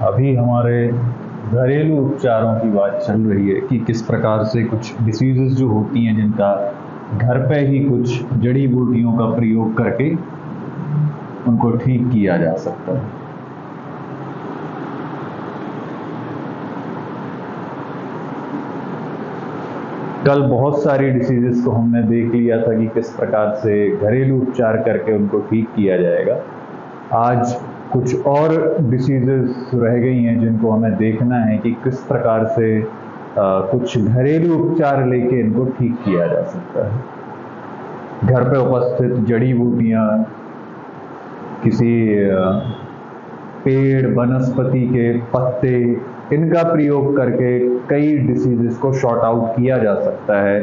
अभी हमारे घरेलू उपचारों की बात चल रही है कि किस प्रकार से कुछ डिसीजेस जो होती हैं जिनका घर पे ही कुछ जड़ी बूटियों का प्रयोग करके उनको ठीक किया जा सकता है। कल बहुत सारी डिसीजेस को हमने देख लिया था कि किस प्रकार से घरेलू उपचार करके उनको ठीक किया जाएगा। आज कुछ और डिसीजेस रह गई हैं जिनको हमें देखना है कि किस प्रकार से कुछ घरेलू उपचार लेके इनको ठीक किया जा सकता है। घर पे उपस्थित जड़ी बूटियाँ, किसी पेड़ वनस्पति के पत्ते, इनका प्रयोग करके कई डिसीजेस को शॉर्ट आउट किया जा सकता है,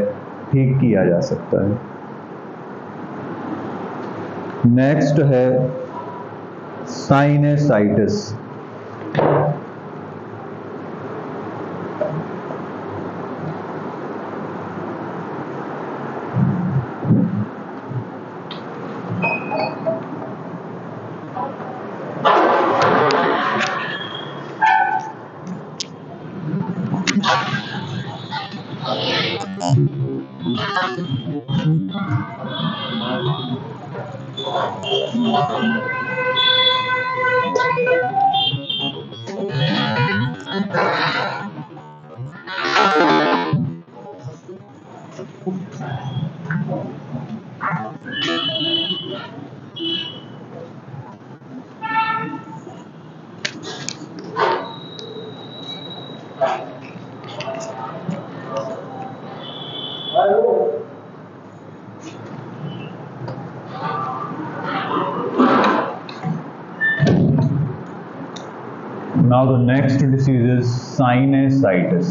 ठीक किया जा सकता है। नेक्स्ट है sinusitis. Now the next disease is sinusitis.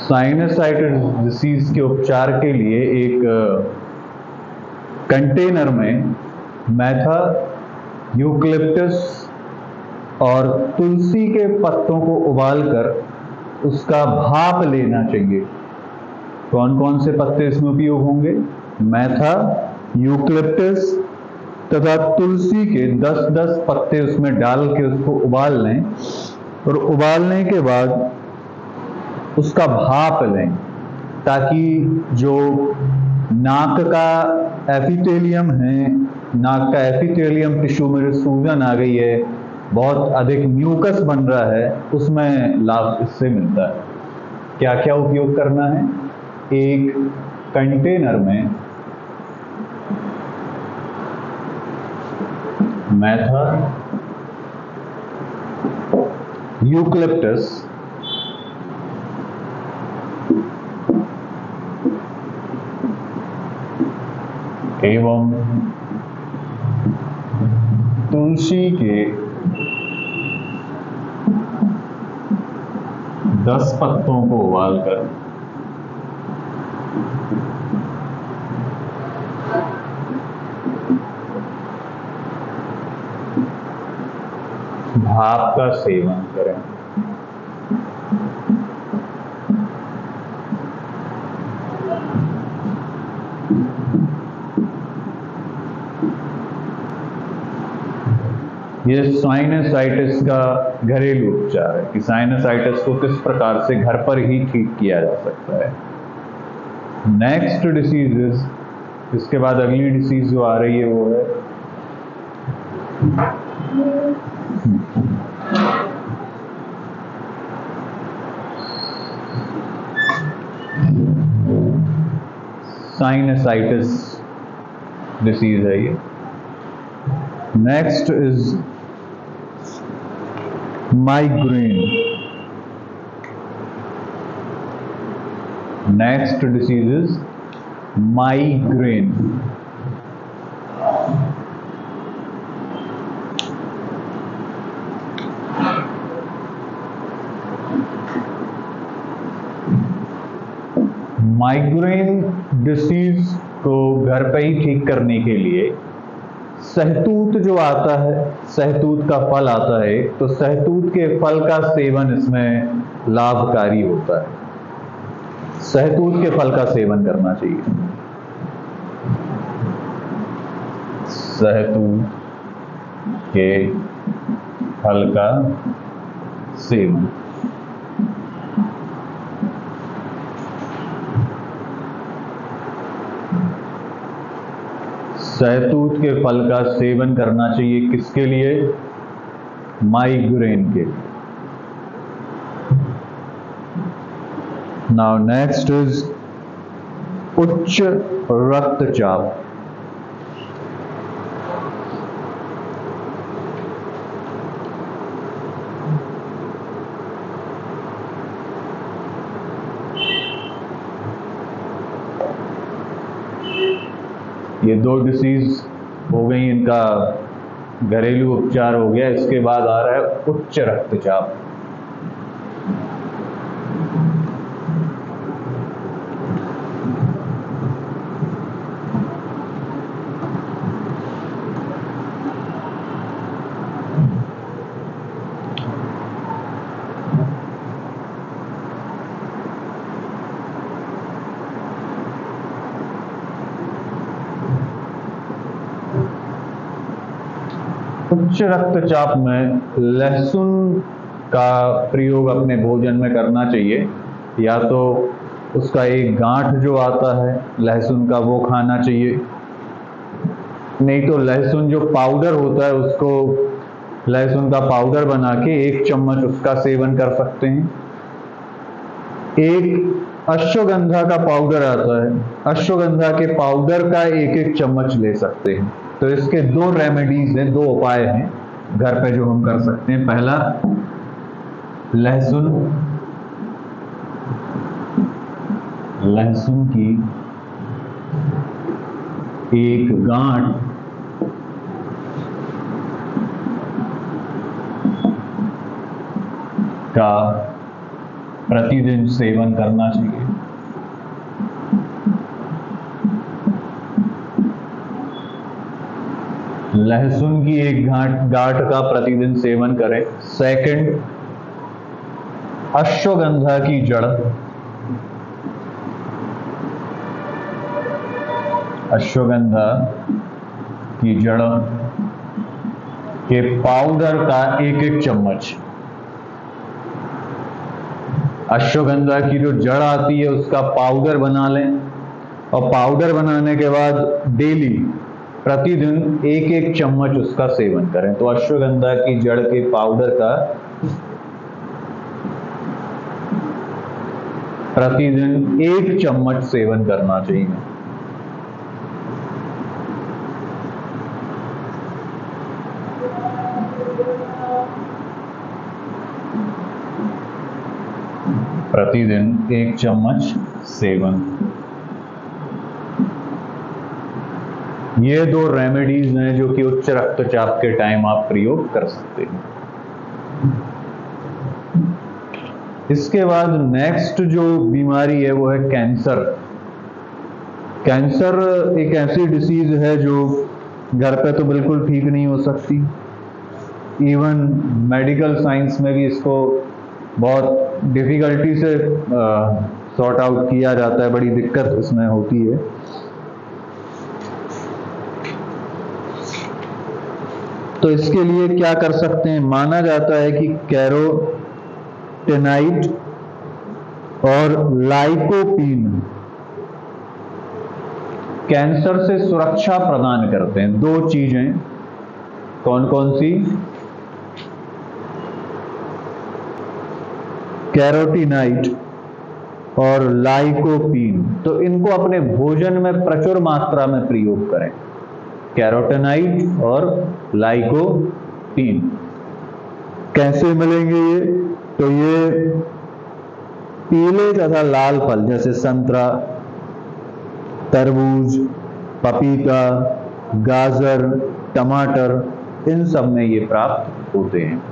Sinusitis disease के उपचार के लिए एक कंटेनर में मेथा, यूकलिप्टस और तुलसी के पत्तों को उबालकर उसका भाप लेना चाहिए। कौन कौन से पत्ते इसमें उपयोग होंगे? मेथा, यूकलिप्टस तथा तुलसी के 10-10 पत्ते उसमें डाल के उसको उबाल लें और उबालने के बाद उसका भाप लें, ताकि जो नाक का एपिथेलियम है, नाक का एपिथेलियम टिश्यू में सूजन आ गई है, बहुत अधिक म्यूकस बन रहा है, उसमें लाभ इससे मिलता है। क्या क्या उपयोग करना है? एक कंटेनर में मेथा, यूकलिप्टस, एवं तुलसी के 10 पत्तों को उबालकर भाप का सेवन करें। ये साइनसाइटिस का घरेलू उपचार है कि साइनसाइटिस को किस प्रकार से घर पर ही ठीक किया जा सकता है। नेक्स्ट डिसीजेस, इसके बाद अगली डिसीज जो आ रही है वो है साइनसाइटिस डिसीज है ये। Next is migraine. Next disease is migraine. Migraine disease को घर पे ही ठीक करने के लिए सहतूत जो आता है, सहतूत का फल आता है, तो सहतूत के फल का सेवन इसमें लाभकारी होता है। सहतूत के फल का सेवन करना चाहिए। सहतूत के फल का सेवन। सहतूत के फल का सेवन करना चाहिए किसके लिए? माइग्रेन के लिए। नाउ नेक्स्ट इज उच्च रक्तचाप। ये दो डिसीज हो गई, इनका घरेलू उपचार हो गया। इसके बाद आ रहा है उच्च रक्तचाप। उच्च रक्तचाप में लहसुन का प्रयोग अपने भोजन में करना चाहिए। या तो उसका एक गांठ जो आता है लहसुन का वो खाना चाहिए, नहीं तो लहसुन जो पाउडर होता है उसको लहसुन का पाउडर बना के 1 चम्मच उसका सेवन कर सकते हैं। एक अश्वगंधा का पाउडर आता है, अश्वगंधा के पाउडर का 1-1 चम्मच ले सकते हैं। तो इसके 2 रेमेडीज हैं, 2 उपाय हैं घर पे जो हम कर सकते हैं। पहला, लहसुन की एक गांठ का प्रतिदिन सेवन करना चाहिए। लहसुन की एक गांठ का प्रतिदिन सेवन करें। सेकंड, अश्वगंधा की जड़, अश्वगंधा की जड़ के पाउडर का 1-1 चम्मच। अश्वगंधा की जो जड़ आती है उसका पाउडर बना लें, और पाउडर बनाने के बाद डेली प्रतिदिन 1-1 चम्मच उसका सेवन करें। तो अश्वगंधा की जड़ के पाउडर का प्रतिदिन 1 चम्मच सेवन करना चाहिए। प्रतिदिन 1 चम्मच सेवन। ये 2 रेमेडीज हैं जो कि उच्च रक्तचाप के टाइम आप प्रयोग कर सकते हैं। इसके बाद नेक्स्ट जो बीमारी है वो है कैंसर। कैंसर एक ऐसी डिसीज है जो घर पे तो बिल्कुल ठीक नहीं हो सकती। इवन मेडिकल साइंस में भी इसको बहुत डिफिकल्टी से सॉर्ट आउट किया जाता है, बड़ी दिक्कत इसमें होती है। तो इसके लिए क्या कर सकते हैं? माना जाता है कि कैरोटीनाइड और लाइकोपीन कैंसर से सुरक्षा प्रदान करते हैं। 2 चीजें कौन कौन सी? कैरोटीनाइड और लाइकोपीन, तो इनको अपने भोजन में प्रचुर मात्रा में प्रयोग करें। कैरोटीनॉइड और लाइकोपीन कैसे मिलेंगे ये? तो ये पीले तथा लाल फल जैसे संतरा, तरबूज, पपीता, गाजर, टमाटर, इन सब में ये प्राप्त होते हैं।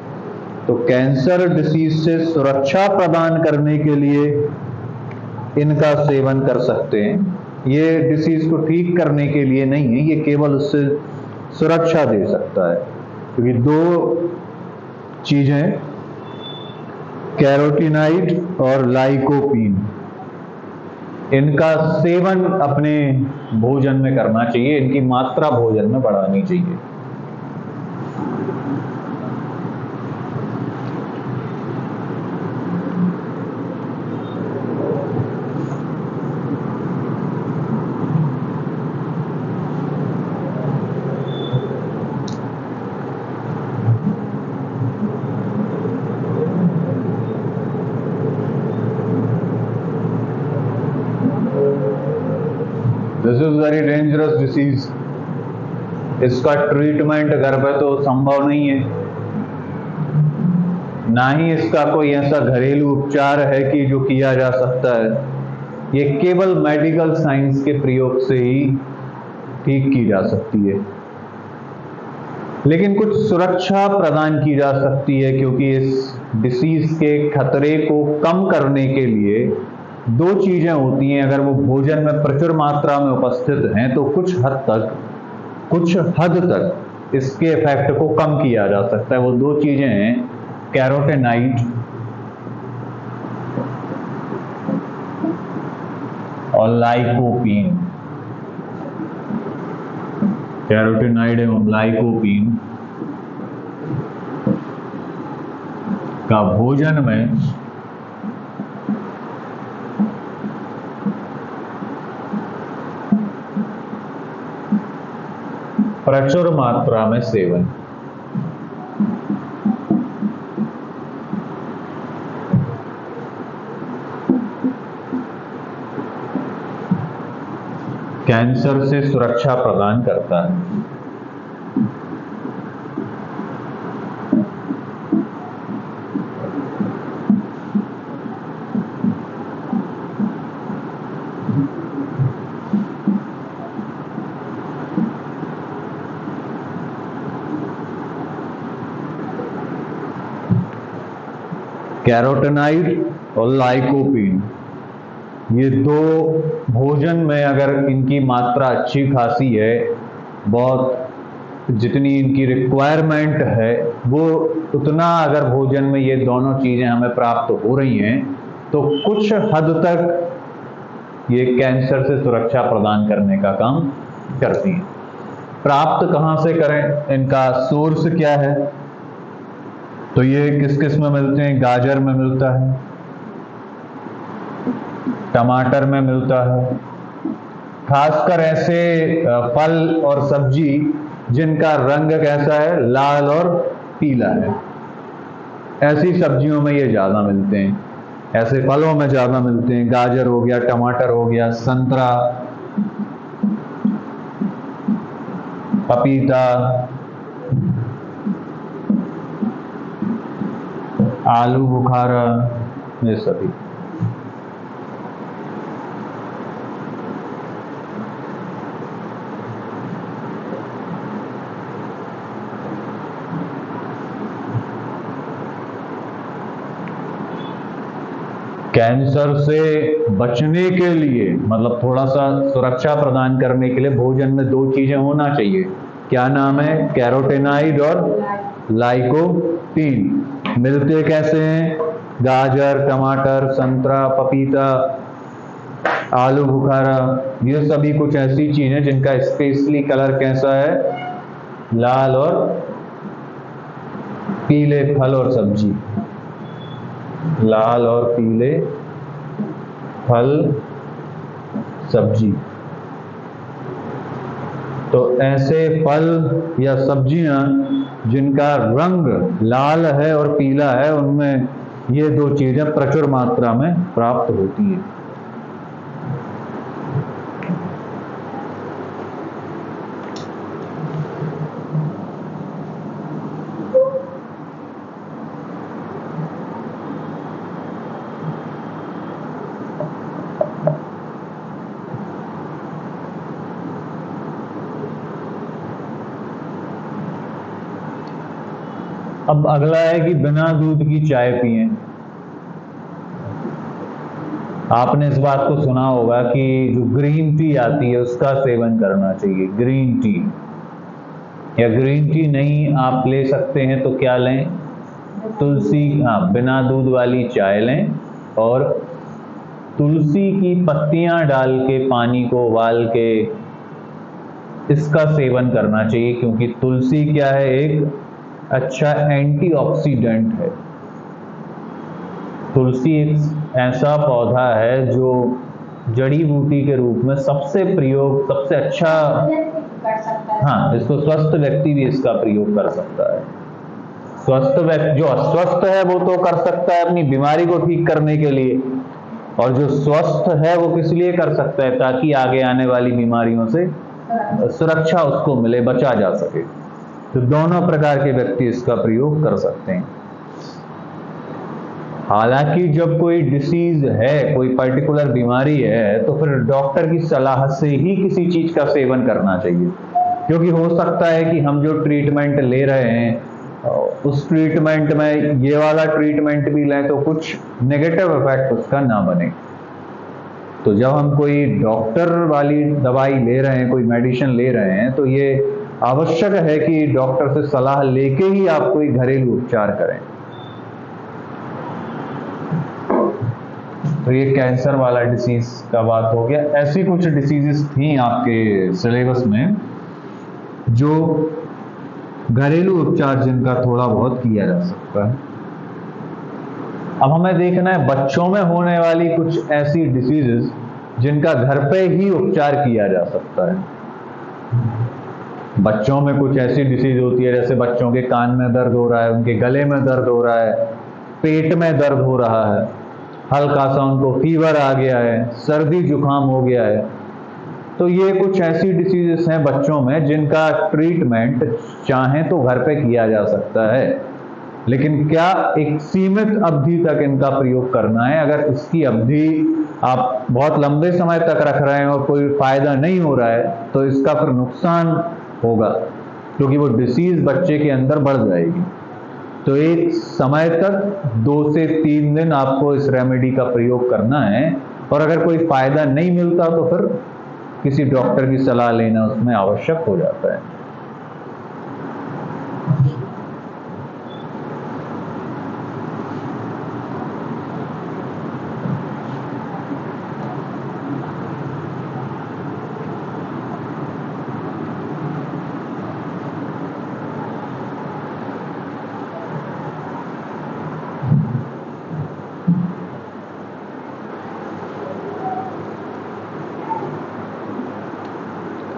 तो कैंसर डिसीज से सुरक्षा प्रदान करने के लिए इनका सेवन कर सकते हैं। ये डिसीज को ठीक करने के लिए नहीं है, ये केवल उससे सुरक्षा दे सकता है, क्योंकि दो चीजें कैरोटीनॉइड और लाइकोपीन, इनका सेवन अपने भोजन में करना चाहिए, इनकी मात्रा भोजन में बढ़ानी चाहिए। This is very dangerous disease. इसका ट्रीटमेंट घर पे तो संभव नहीं है, ना ही इसका कोई ऐसा घरेलू उपचार है कि जो किया जा सकता है। ये केवल मेडिकल साइंस के प्रयोग से ही ठीक की जा सकती है। लेकिन कुछ सुरक्षा प्रदान की जा सकती है, क्योंकि इस डिसीज के खतरे को कम करने के लिए दो चीजें होती हैं। अगर वो भोजन में प्रचुर मात्रा में उपस्थित हैं तो कुछ हद तक इसके इफेक्ट को कम किया जा सकता है। वो दो चीजें हैं कैरोटीनॉइड और लाइकोपीन। कैरोटीनॉइड एवं लाइकोपीन का भोजन में प्रचुर मात्रा में सेवन। कैंसर से सुरक्षा प्रदान करता है। कैरोटीनॉइड और लाइकोपीन, ये दो भोजन में अगर इनकी मात्रा अच्छी खासी है, बहुत जितनी इनकी रिक्वायरमेंट है वो उतना अगर भोजन में ये दोनों चीजें हमें प्राप्त हो रही हैं, तो कुछ हद तक ये कैंसर से सुरक्षा प्रदान करने का काम करती हैं। प्राप्त कहाँ से करें, इनका सोर्स क्या है? तो ये किस किस में मिलते हैं? गाजर में मिलता है, टमाटर में मिलता है, खासकर ऐसे फल और सब्जी जिनका रंग कैसा है, लाल और पीला है, ऐसी सब्जियों में ये ज्यादा मिलते हैं, ऐसे फलों में ज्यादा मिलते हैं। गाजर हो गया, टमाटर हो गया, संतरा, पपीता, आलू बुखारा, ये सभी। कैंसर से बचने के लिए, मतलब थोड़ा सा सुरक्षा प्रदान करने के लिए भोजन में दो चीजें होना चाहिए। क्या नाम है? कैरोटीनॉइड और लाइकोपीन। मिलते कैसे हैं? गाजर, टमाटर, संतरा, पपीता, आलू बुखारा, ये सभी कुछ ऐसी चीजें जिनका स्पेशली कलर कैसा है, लाल और पीले फल और सब्जी, लाल और पीले फल सब्जी। तो ऐसे फल या सब्जियां जिनका रंग लाल है और पीला है, उनमें ये दो चीजें प्रचुर मात्रा में प्राप्त होती हैं। अब अगला है कि बिना दूध की चाय पिएं। आपने इस बात को सुना होगा कि जो ग्रीन टी आती है उसका सेवन करना चाहिए। ग्रीन टी, या ग्रीन टी नहीं आप ले सकते हैं तो क्या लें, तुलसी, हाँ, बिना दूध वाली चाय लें और तुलसी की पत्तियां डाल के पानी को उबाल के इसका सेवन करना चाहिए, क्योंकि तुलसी क्या है, एक अच्छा एंटीऑक्सीडेंट है। तुलसी एक ऐसा पौधा है जो जड़ी बूटी के रूप में सबसे अच्छा, हाँ, इसको स्वस्थ व्यक्ति भी इसका प्रयोग कर सकता है। स्वस्थ व्यक्ति, जो अस्वस्थ है वो तो कर सकता है अपनी बीमारी को ठीक करने के लिए, और जो स्वस्थ है वो किस लिए कर सकता है, ताकि आगे आने वाली बीमारियों से सुरक्षा उसको मिले, बचा जा सके। तो दोनों प्रकार के व्यक्ति इसका प्रयोग कर सकते हैं। हालांकि जब कोई डिसीज है, कोई पर्टिकुलर बीमारी है, तो फिर डॉक्टर की सलाह से ही किसी चीज का सेवन करना चाहिए, क्योंकि हो सकता है कि हम जो ट्रीटमेंट ले रहे हैं उस ट्रीटमेंट में ये वाला ट्रीटमेंट भी लें तो कुछ नेगेटिव इफेक्ट उसका ना बने। तो जब हम कोई डॉक्टर वाली दवाई ले रहे हैं, कोई मेडिसिन ले रहे हैं, तो ये आवश्यक है कि डॉक्टर से सलाह लेके ही आप कोई घरेलू उपचार करें। तो ये कैंसर वाला डिसीज का बात हो गया। ऐसी कुछ डिसीजेस थी आपके सिलेबस में जो घरेलू उपचार जिनका थोड़ा बहुत किया जा सकता है। अब हमें देखना है बच्चों में होने वाली कुछ ऐसी डिसीजेस जिनका घर पे ही उपचार किया जा सकता है। बच्चों में कुछ ऐसी डिसीज होती है, जैसे बच्चों के कान में दर्द हो रहा है, उनके गले में दर्द हो रहा है, पेट में दर्द हो रहा है, हल्का सा उनको फीवर आ गया है, सर्दी जुकाम हो गया है। तो ये कुछ ऐसी डिसीजेस हैं बच्चों में जिनका ट्रीटमेंट चाहें तो घर पे किया जा सकता है, लेकिन क्या एक सीमित अवधि तक इनका प्रयोग करना है। अगर इसकी अवधि आप बहुत लंबे समय तक रख रहे हैं और कोई फायदा नहीं हो रहा है तो इसका फिर नुकसान होगा, क्योंकि वो डिसीज बच्चे के अंदर बढ़ जाएगी। तो एक समय तक 2 से 3 दिन आपको इस रेमेडी का प्रयोग करना है, और अगर कोई फायदा नहीं मिलता तो फिर किसी डॉक्टर की सलाह लेना उसमें आवश्यक हो जाता है।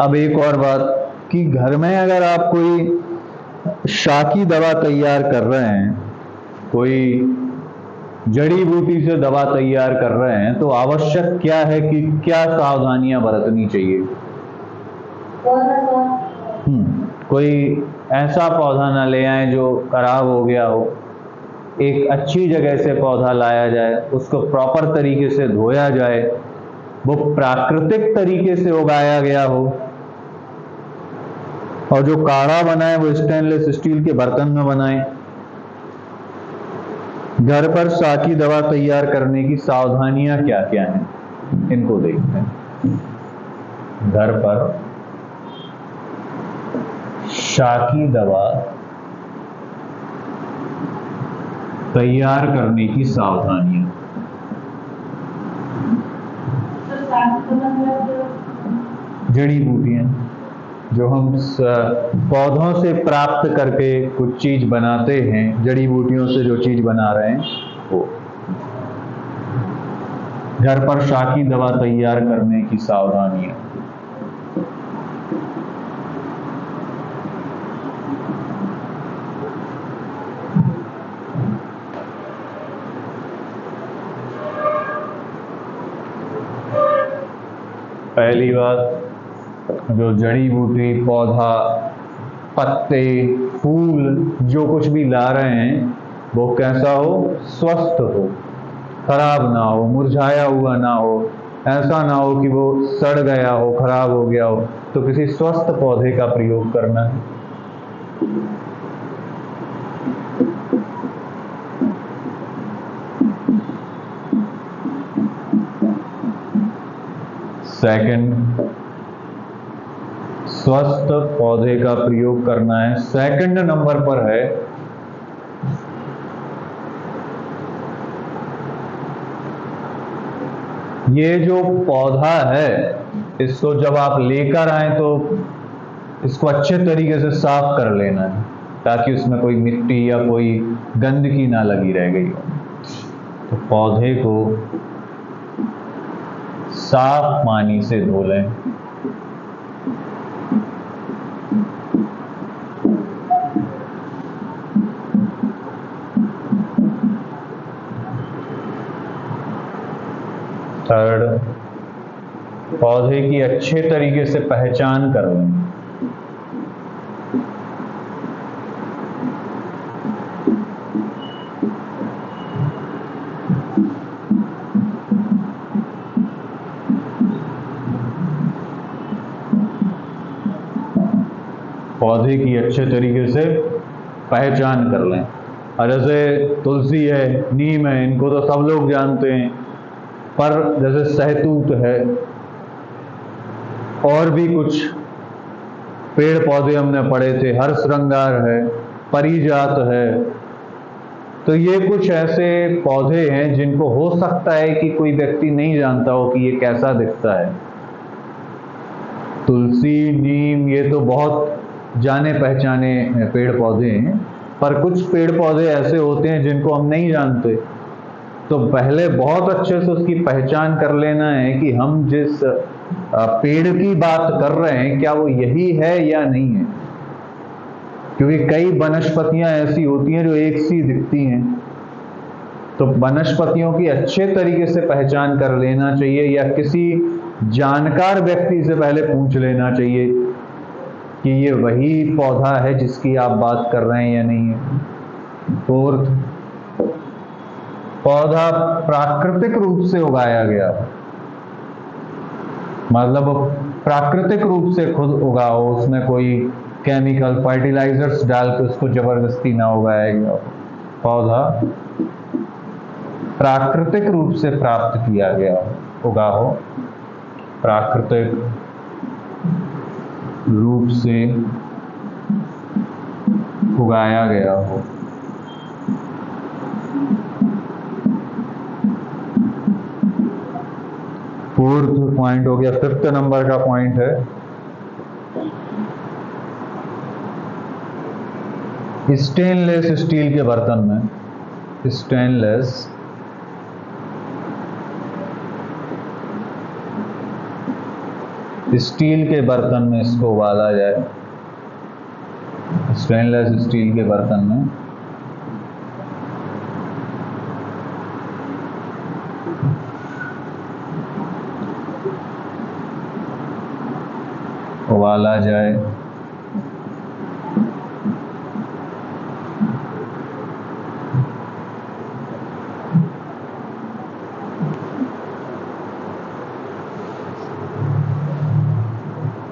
अब एक और बात कि घर में अगर आप कोई शाकी दवा तैयार कर रहे हैं, कोई जड़ी बूटी से दवा तैयार कर रहे हैं, तो आवश्यक क्या है कि क्या सावधानियां बरतनी चाहिए। कोई ऐसा पौधा ना ले आए जो खराब हो गया हो। एक अच्छी जगह से पौधा लाया जाए, उसको प्रॉपर तरीके से धोया जाए, वो प्राकृतिक तरीके से उगाया गया हो, और जो काढ़ा बनाए वो स्टेनलेस स्टील के बर्तन में बनाए। घर पर शाकी दवा तैयार करने की सावधानियां क्या क्या हैं, इनको देखते हैं। घर पर शाकी दवा तैयार करने की सावधानियां। जड़ी बूटियां जो हम पौधों से प्राप्त करके कुछ चीज बनाते हैं, जड़ी बूटियों से जो चीज बना रहे हैं वो। घर पर शाकी दवा तैयार करने की सावधानियां। पहली बात, जो जड़ी बूटी, पौधा, पत्ते, फूल जो कुछ भी ला रहे हैं वो कैसा हो? स्वस्थ हो, खराब ना हो, मुरझाया हुआ ना हो, ऐसा ना हो कि वो सड़ गया हो, खराब हो गया हो। तो किसी स्वस्थ पौधे का प्रयोग करना है। सेकंड, स्वस्थ पौधे का प्रयोग करना है। सेकंड नंबर पर है ये जो पौधा है इसको जब आप लेकर आए तो इसको अच्छे तरीके से साफ कर लेना है, ताकि उसमें कोई मिट्टी या कोई गंदगी ना लगी रह गई हो। तो पौधे को साफ पानी से धो लें। थर्ड, पौधे की अच्छे तरीके से पहचान कर लें। पौधे की अच्छे तरीके से पहचान कर लें। और जैसे तुलसी है, नीम है, इनको तो सब लोग जानते हैं, पर जैसे सहतूत है और भी कुछ पेड़ पौधे हमने पढ़े थे, हरश्रृंगार है, परिजात है, तो ये कुछ ऐसे पौधे हैं जिनको हो सकता है कि कोई व्यक्ति नहीं जानता हो कि ये कैसा दिखता है। तुलसी, नीम ये तो बहुत जाने पहचाने पेड़ पौधे हैं, पर कुछ पेड़ पौधे ऐसे होते हैं जिनको हम नहीं जानते। तो पहले बहुत अच्छे से उसकी पहचान कर लेना है कि हम जिस पेड़ की बात कर रहे हैं क्या वो यही है या नहीं है, क्योंकि कई वनस्पतियां ऐसी होती हैं जो एक सी दिखती हैं। तो वनस्पतियों की अच्छे तरीके से पहचान कर लेना चाहिए, या किसी जानकार व्यक्ति से पहले पूछ लेना चाहिए कि ये वही पौधा है जिसकी आप बात कर रहे हैं या नहीं है। फोर्थ, पौधा प्राकृतिक रूप से उगाया गया, मतलब प्राकृतिक रूप से खुद उगा हो, उसमें कोई केमिकल फर्टिलाइजर्स डाल के उसको जबरदस्ती ना उगाया गया। पौधा प्राकृतिक रूप से प्राप्त किया गया, उगा हो, प्राकृतिक रूप से उगाया गया हो। फोर्थ पॉइंट हो गया। फिफ्थ नंबर का पॉइंट है स्टेनलेस स्टील के बर्तन में, स्टेनलेस स्टील के बर्तन में इसको उबाला जाए। स्टेनलेस स्टील के बर्तन में उबाला जाए।